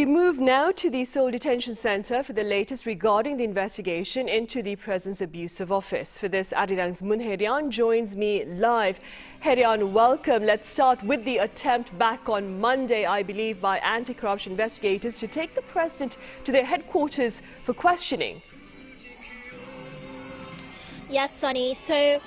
We move now to the Seoul Detention Center for the latest regarding the investigation into the president's abuse of office. For this, Arirang's Hye-ryeon joins me live. Hye-ryeon, welcome. Let's start with the attempt back on Monday, I believe, by anti-corruption investigators to take the president to their headquarters for questioning. Yes, Sunny. So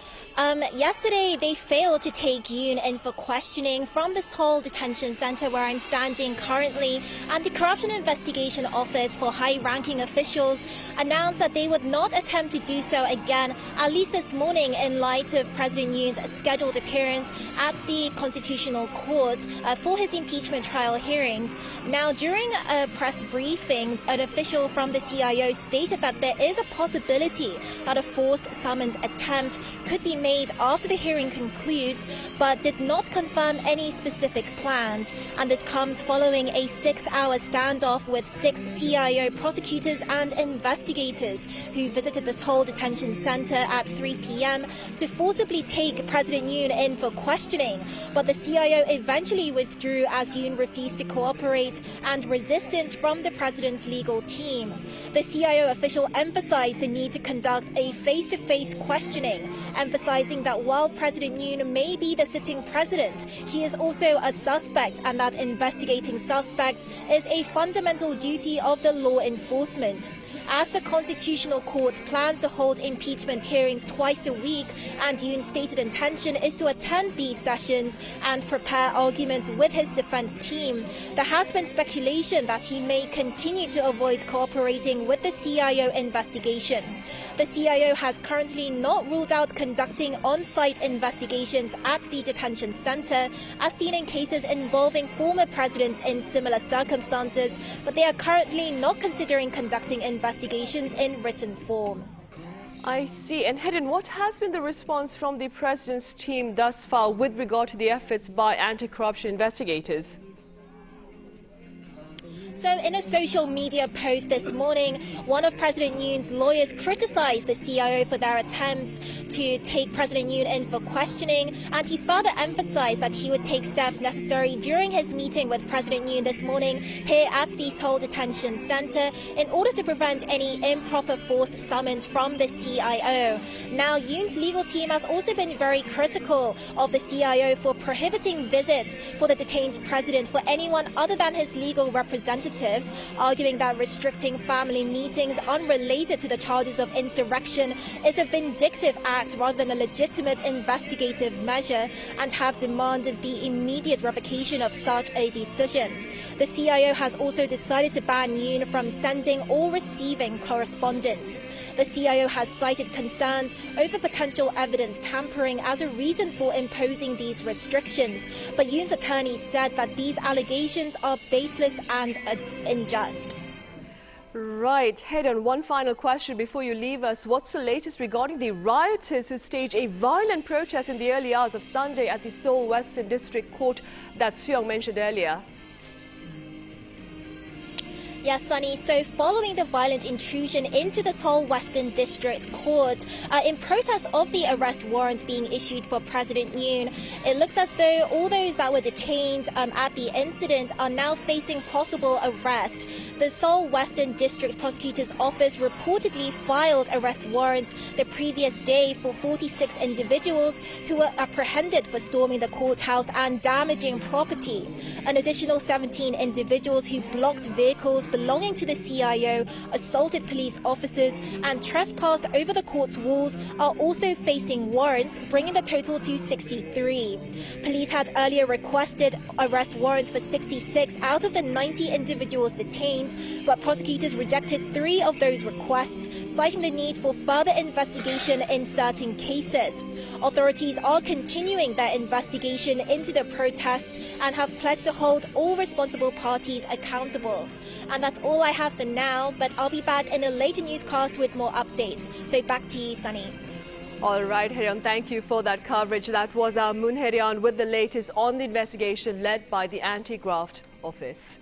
yesterday they failed to take Yoon in for questioning from the Seoul Detention Center where I'm standing currently, and the Corruption Investigation Office for high-ranking officials announced that they would not attempt to do so again, at least this morning, in light of President Yoon's scheduled appearance at the Constitutional Court for his impeachment trial hearings. Now, during a press briefing, an official from the CIO stated that there is a possibility that a forced summons attempt could be made after the hearing concludes, but did not confirm any specific plans. And this comes following a 6-hour standoff with 6 CIO prosecutors and investigators who visited the Seoul Detention Center at 3 p.m. to forcibly take President Yoon in for questioning. But the CIO eventually withdrew as Yoon refused to cooperate, and resistance from the president's legal team. The CIO official emphasized the need to conduct a face-to-face questioning, emphasizing that while President Yoon may be the sitting president, he is also a suspect, and that investigating suspects is a fundamental duty of the law enforcement. As the Constitutional Court plans to hold impeachment hearings twice a week, and Yoon's stated intention is to attend these sessions and prepare arguments with his defense team, there has been speculation that he may continue to avoid cooperating with the CIO investigation. The CIO has currently not ruled out conducting on-site investigations at the detention center, as seen in cases involving former presidents in similar circumstances, but they are currently not considering conducting investigations in written form. I see. And Hye-ryeon, what has been the response from the president's team thus far with regard to the efforts by anti-corruption investigators? So in a social media post this morning, one of President Yoon's lawyers criticized the CIO for their attempts to take President Yoon in for questioning, and he further emphasized that he would take steps necessary during his meeting with President Yoon this morning here at the Seoul Detention Center in order to prevent any improper forced summons from the CIO. Now, Yoon's legal team has also been very critical of the CIO for prohibiting visits for the detained president for anyone other than his legal representative, arguing that restricting family meetings unrelated to the charges of insurrection is a vindictive act rather than a legitimate investigative measure, and have demanded the immediate revocation of such a decision. The CIO has also decided to ban Yoon from sending or receiving correspondence. The CIO has cited concerns over potential evidence tampering as a reason for imposing these restrictions, but Yoon's attorney said that these allegations are baseless and unjust. Right. Hye-ryeon, one final question before you leave us. What's the latest regarding the rioters who staged a violent protest in the early hours of Sunday at the Seoul Western District Court that Soo-young mentioned earlier? Yes, Sunny. So following the violent intrusion into the Seoul Western District Court, in protest of the arrest warrant being issued for President Yoon, it looks as though all those that were detained at the incident are now facing possible arrest. The Seoul Western District Prosecutor's Office reportedly filed arrest warrants the previous day for 46 individuals who were apprehended for storming the courthouse and damaging property. An additional 17 individuals who blocked vehicles belonging to the CIO, assaulted police officers, and trespassed over the court's walls are also facing warrants, bringing the total to 63. Police had earlier requested arrest warrants for 66 out of the 90 individuals detained, but prosecutors rejected 3 of those requests, citing the need for further investigation in certain cases. Authorities are continuing their investigation into the protests and have pledged to hold all responsible parties accountable. And that's all I have for now, but I'll be back in a later newscast with more updates. So back to you, Sunny. All right, Hye-ryeon, thank you for that coverage. That was our Hye-ryeon with the latest on the investigation led by the Anti-Graft Office.